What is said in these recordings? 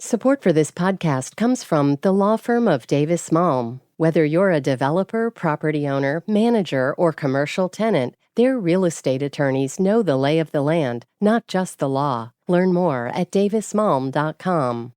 Support for this podcast comes from the law firm of Davis Malm. Whether you're a developer, property owner, manager, or commercial tenant, their real estate attorneys know the lay of the land, not just the law. Learn more at davismalm.com.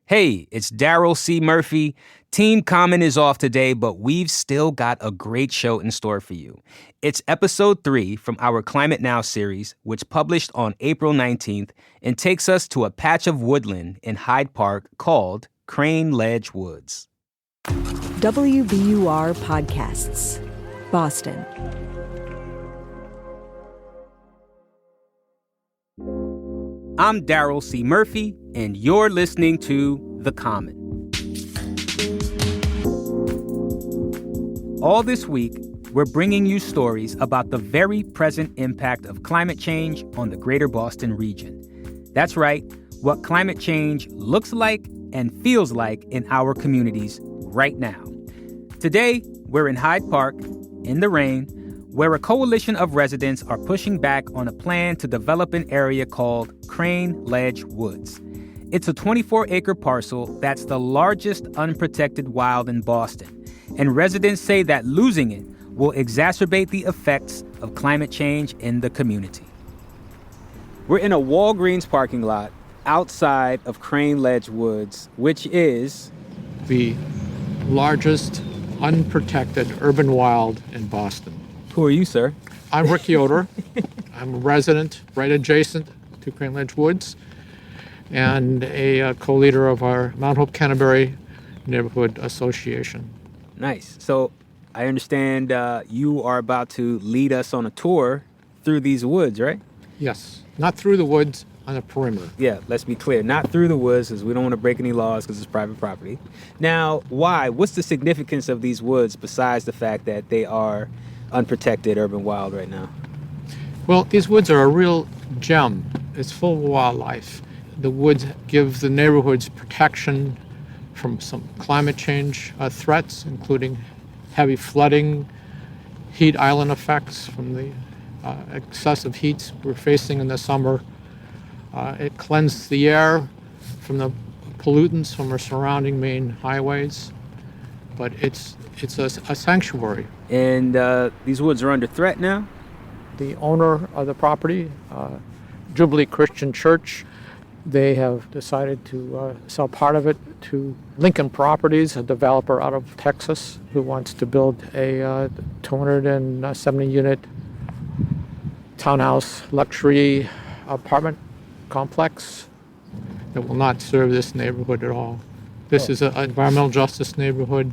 Hey, it's Daryl C. Murphy. Team Common is off today, but we've still got a great show in store for you. It's episode 3 from our Climate Now series, which published on April 19th and takes us to a patch of woodland in Hyde Park called Crane Ledge Woods. WBUR Podcasts, Boston. I'm Daryl C. Murphy, and you're listening to The Common. All this week, we're bringing you stories about the very present impact of climate change on the greater Boston region. That's right, what climate change looks like and feels like in our communities right now. Today, we're in Hyde Park, in the rain, where a coalition of residents are pushing back on a plan to develop an area called Crane Ledge Woods. It's a 24-acre parcel that's the largest unprotected wild in Boston, and residents say that losing it will exacerbate the effects of climate change in the community. We're in a Walgreens parking lot outside of Crane Ledge Woods, which is the largest unprotected urban wild in Boston. Who are you, sir? I'm Rick Yoder. I'm a resident right adjacent to Crane Ledge Woods and a co-leader of our Mount Hope Canterbury Neighborhood Association. Nice. So I understand you are about to lead us on a tour through these woods, right? Yes, not through the woods, on the perimeter. Yeah, let's be clear. Not through the woods, because we don't want to break any laws because it's private property. Now, why? What's the significance of these woods besides the fact that they are unprotected urban wild right now? Well, these woods are a real gem. It's full of wildlife. The woods give the neighborhoods protection from some climate change threats, including heavy flooding, heat island effects from the excessive heats we're facing in the summer. It cleanses the air from the pollutants from our surrounding main highways, but it's a sanctuary. And these woods are under threat now? The owner of the property, Jubilee Christian Church, they have decided to sell part of it to Lincoln Properties, a developer out of Texas who wants to build a 270-unit townhouse luxury apartment complex that will not serve this neighborhood at all. This is an environmental justice neighborhood,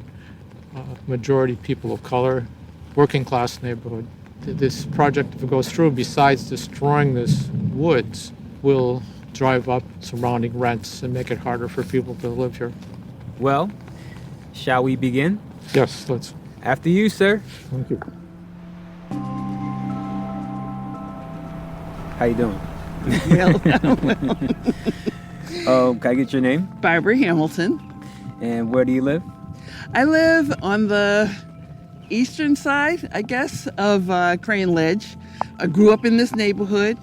majority people of color, working class neighborhood. This project, if it goes through, besides destroying this woods, will drive up surrounding rents and make it harder for people to live here. Well, shall we begin? Yes, let's. After you, sir. Thank you. How you doing? Can I get your name? Barbara Hamilton. And where do you live? I live on the eastern side, I guess, of Crane Ledge. I grew up in this neighborhood.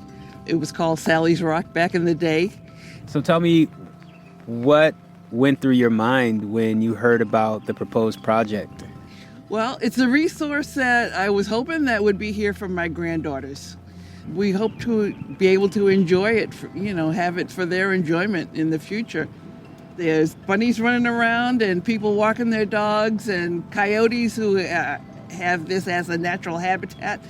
It was called Sally's Rock back in the day. So tell me, what went through your mind when you heard about the proposed project? Well, it's a resource that I was hoping that would be here for my granddaughters. We hope to be able to enjoy it, have it for their enjoyment in the future. There's bunnies running around and people walking their dogs and coyotes who have this as a natural habitat.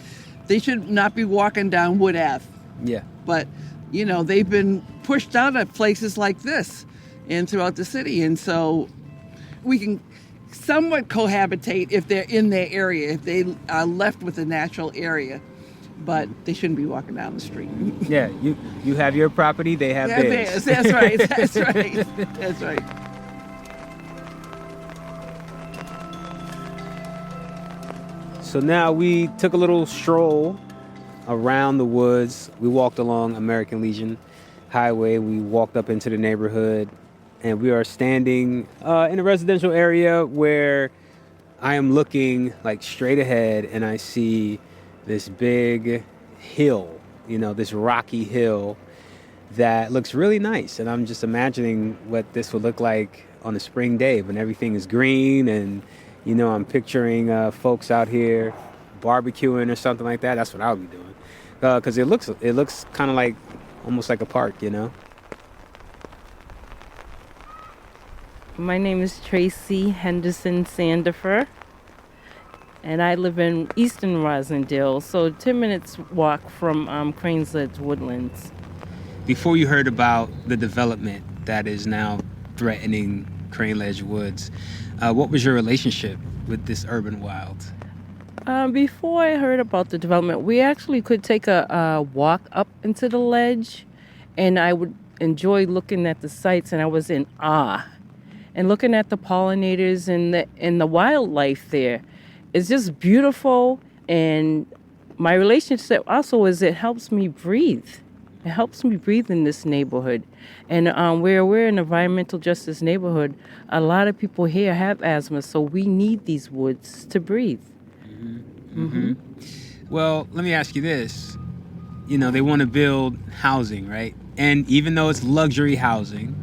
They should not be walking down Wood Ave. Yeah. But, they've been pushed out at places like this and throughout the city. And so we can somewhat cohabitate if they're in their area, if they are left with a natural area. But they shouldn't be walking down the street. Yeah, you have your property, they have theirs. That's right, that's right, that's right. So now we took a little stroll around the woods. We walked along American Legion Highway. We walked up into the neighborhood, and we are standing in a residential area where I am looking like straight ahead, and I see this big hill, this rocky hill. that looks really nice. And I'm just imagining what this would look like on a spring day when everything is green. And, I'm picturing folks out here barbecuing or something like that. That's what I would be doing. Because it looks kind of like almost like a park. My name is Tracy Henderson Sandifer, and I live in Eastern Rosendale, so 10 minutes walk from Cranes Ledge Woodlands. Before you heard about the development that is now threatening Crane Ledge Woods, what was your relationship with this urban wild? Before I heard about the development, we actually could take a walk up into the ledge, and I would enjoy looking at the sights, and I was in awe. And looking at the pollinators and the wildlife there, it's just beautiful. And my relationship also is it helps me breathe. It helps me breathe in this neighborhood. And where we're an environmental justice neighborhood, a lot of people here have asthma, so we need these woods to breathe. Well, let me ask you this. They want to build housing, right? And even though it's luxury housing,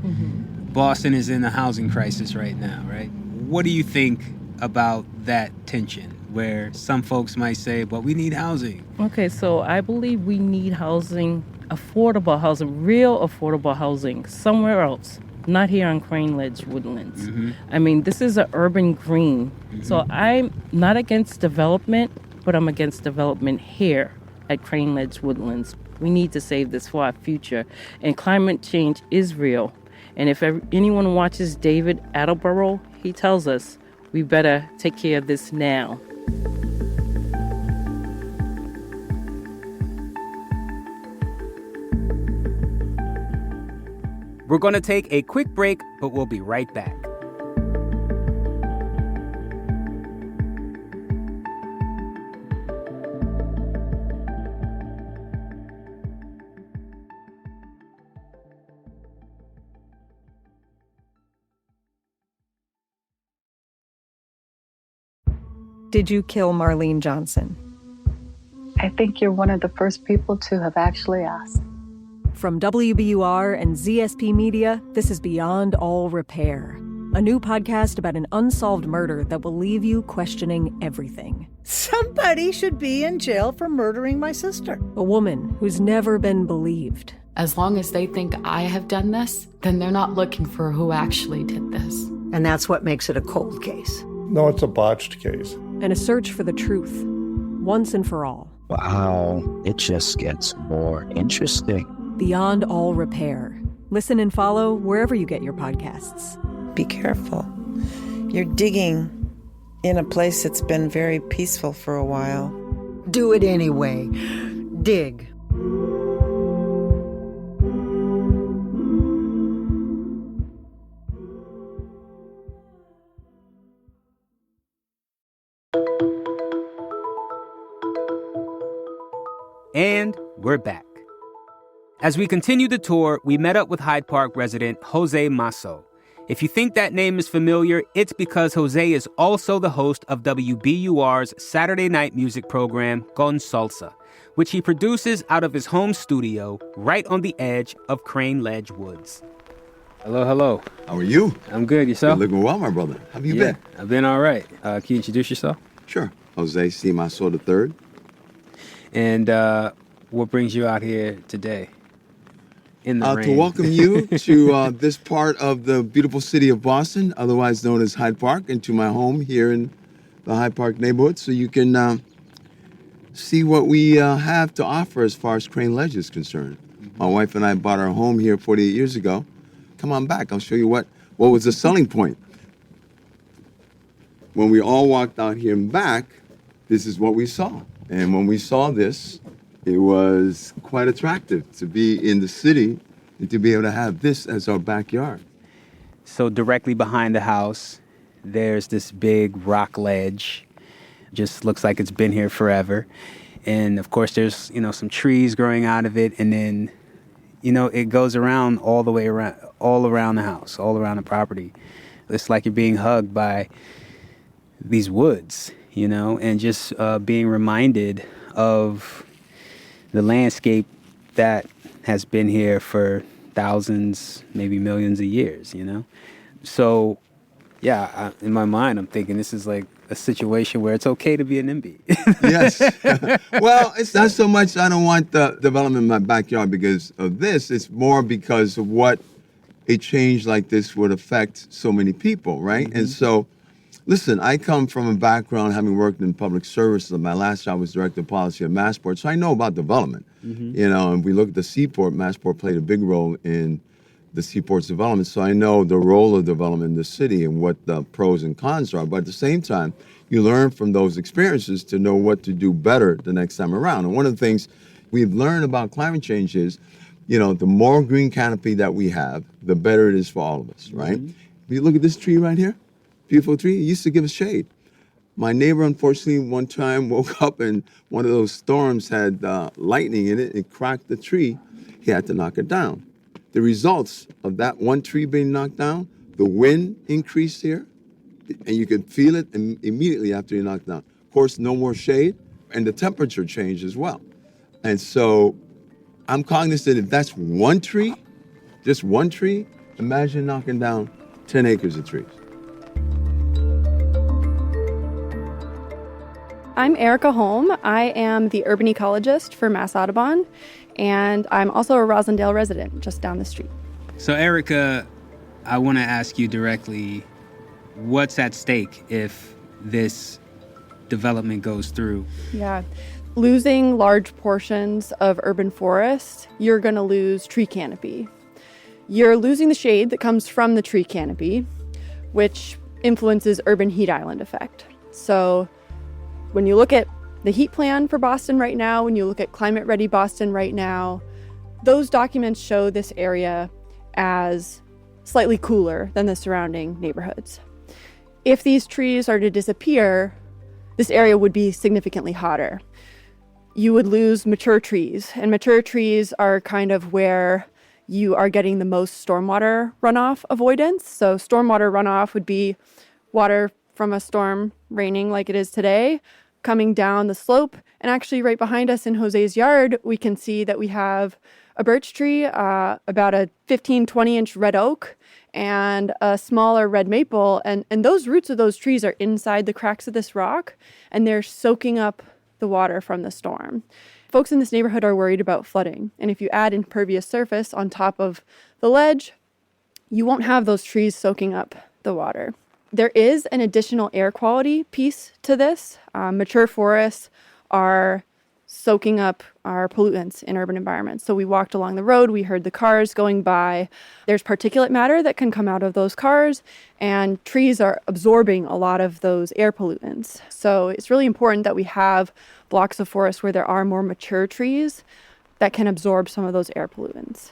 Boston is in a housing crisis right now, right? What do you think about that tension where some folks might say, but we need housing? Okay, so I believe we need housing, affordable housing, real affordable housing somewhere else, not here on Crane Ledge Woodlands. I mean, this is an urban green. So I'm not against development, but I'm against development here at Crane Ledge Woodlands. We need to save this for our future. And climate change is real. And if anyone watches David Attenborough, he tells us we better take care of this now. We're going to take a quick break, but we'll be right back. Did you kill Marlene Johnson? I think you're one of the first people to have actually asked. From WBUR and ZSP Media, this is Beyond All Repair, a new podcast about an unsolved murder that will leave you questioning everything. Somebody should be in jail for murdering my sister. A woman who's never been believed. As long as they think I have done this, then they're not looking for who actually did this. And that's what makes it a cold case. No, it's a botched case. And a search for the truth, once and for all. Wow, it just gets more interesting. Beyond All Repair. Listen and follow wherever you get your podcasts. Be careful. You're digging in a place that's been very peaceful for a while. Do it anyway. Dig. And we're back. As we continue the tour, we met up with Hyde Park resident Jose Masso. If you think that name is familiar, it's because Jose is also the host of WBUR's Saturday night music program, Con Salsa, which he produces out of his home studio right on the edge of Crane Ledge Woods. Hello, hello. How are you? I'm good. Yourself? You're looking well, my brother. How have you been? I've been all right. Can you introduce yourself? Sure. Jose C. Masso III. And what brings you out here today in the rain? To welcome you to this part of the beautiful city of Boston, otherwise known as Hyde Park, and to my home here in the Hyde Park neighborhood, so you can see what we have to offer as far as Crane Ledge is concerned. Mm-hmm. My wife and I bought our home here 48 years ago. Come on back. I'll show you what was the selling point. When we all walked out here and back, this is what we saw. And when we saw this, it was quite attractive to be in the city and to be able to have this as our backyard. So directly behind the house, there's this big rock ledge. Just looks like it's been here forever. And of course, there's, some trees growing out of it. And then, it goes around all the way around, all around the house, all around the property. It's like you're being hugged by these woods, and just being reminded of the landscape that has been here for thousands, maybe millions of years, you know? So, yeah, in my mind, I'm thinking this is like a situation where it's okay to be a NIMBY. Yes. Well, it's not so much I don't want the development in my backyard because of this. It's more because of what a change like this would affect so many people, right? And so, listen, I come from a background having worked in public service. My last job was director of policy at Massport, so I know about development. You know, and we look at the seaport. Massport played a big role in the seaport's development, so I know the role of development in the city and what the pros and cons are. But at the same time, you learn from those experiences to know what to do better the next time around. And one of the things we've learned about climate change is, you know, the more green canopy that we have, the better it is for all of us, right? If you look at this tree right here, beautiful tree, it used to give us shade. My neighbor, unfortunately, one time woke up and one of those storms had lightning in it. It cracked the tree. He had to knock it down. The results of that one tree being knocked down, the wind increased here, and you could feel it immediately after you knocked down. Of course, no more shade, and the temperature changed as well. And so I'm cognizant if that's one tree, just one tree, imagine knocking down 10 acres of trees. I'm Erica Holm. I am the urban ecologist for Mass Audubon, and I'm also a Rosendale resident just down the street. So, Erica, I want to ask you directly, what's at stake if this development goes through? Yeah. Losing large portions of urban forests, you're going to lose tree canopy. You're losing the shade that comes from the tree canopy, which influences urban heat island effect. So when you look at the heat plan for Boston right now, when you look at Climate Ready Boston right now, those documents show this area as slightly cooler than the surrounding neighborhoods. If these trees are to disappear, this area would be significantly hotter. You would lose mature trees, and mature trees are kind of where you are getting the most stormwater runoff avoidance. So stormwater runoff would be water from a storm raining like it is today, coming down the slope. And actually right behind us in Jose's yard, we can see that we have a birch tree, about a 15, 20-inch red oak, and a smaller red maple. And those roots of those trees are inside the cracks of this rock, and they're soaking up the water from the storm. Folks in this neighborhood are worried about flooding. And if you add impervious surface on top of the ledge, you won't have those trees soaking up the water. There is an additional air quality piece to this. Mature forests are soaking up our pollutants in urban environments. So we walked along the road, we heard the cars going by. There's particulate matter that can come out of those cars, and trees are absorbing a lot of those air pollutants. So it's really important that we have blocks of forest where there are more mature trees that can absorb some of those air pollutants.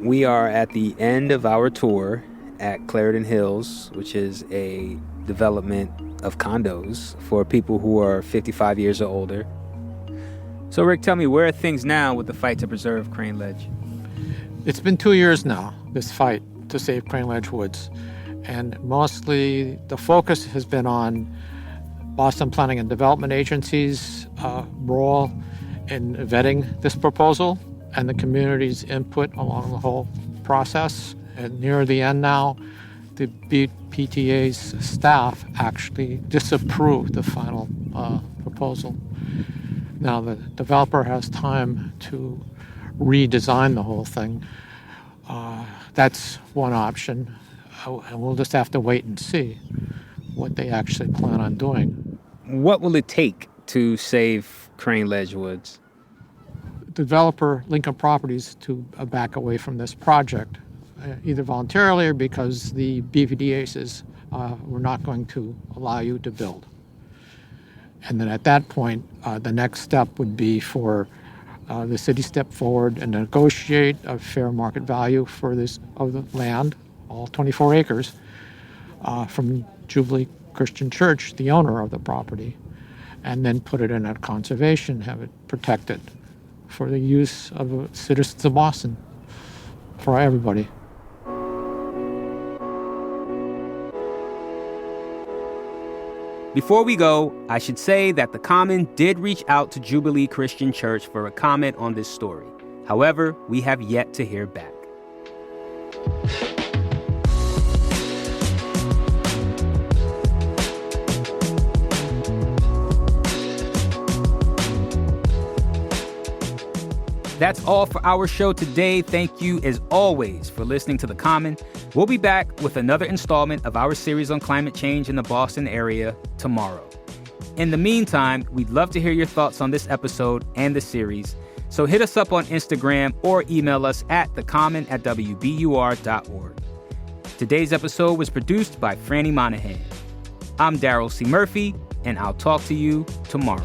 We are at the end of our tour at Clarendon Hills, which is a development of condos for people who are 55 years or older. So, Rick, tell me, where are things now with the fight to preserve Crane Ledge? It's been 2 years now, this fight to save Crane Ledge Woods. And mostly the focus has been on Boston Planning and Development Agency's role in vetting this proposal and the community's input along the whole process. And near the end now, the BPTA's staff actually disapproved the final proposal. Now the developer has time to redesign the whole thing. That's one option, and we'll just have to wait and see what they actually plan on doing. What will it take to save Crane Ledge Woods? Developer Lincoln Properties to back away from this project, either voluntarily or because the BPDAs were not going to allow you to build. And then at that point, the next step would be for the city step forward and negotiate a fair market value for this of the land, all 24 acres, from Jubilee Christian Church, the owner of the property, and then put it in a conservation, have it protected for the use of the citizens of Boston, for everybody. Before we go, I should say that the Common did reach out to Jubilee Christian Church for a comment on this story. However, we have yet to hear back. That's all for our show today. Thank you, as always, for listening to The Common. We'll be back with another installment of our series on climate change in the Boston area tomorrow. In the meantime, we'd love to hear your thoughts on this episode and the series. So hit us up on Instagram or email us at thecommon@wbur.org. Today's episode was produced by Franny Monahan. I'm Daryl C. Murphy, and I'll talk to you tomorrow.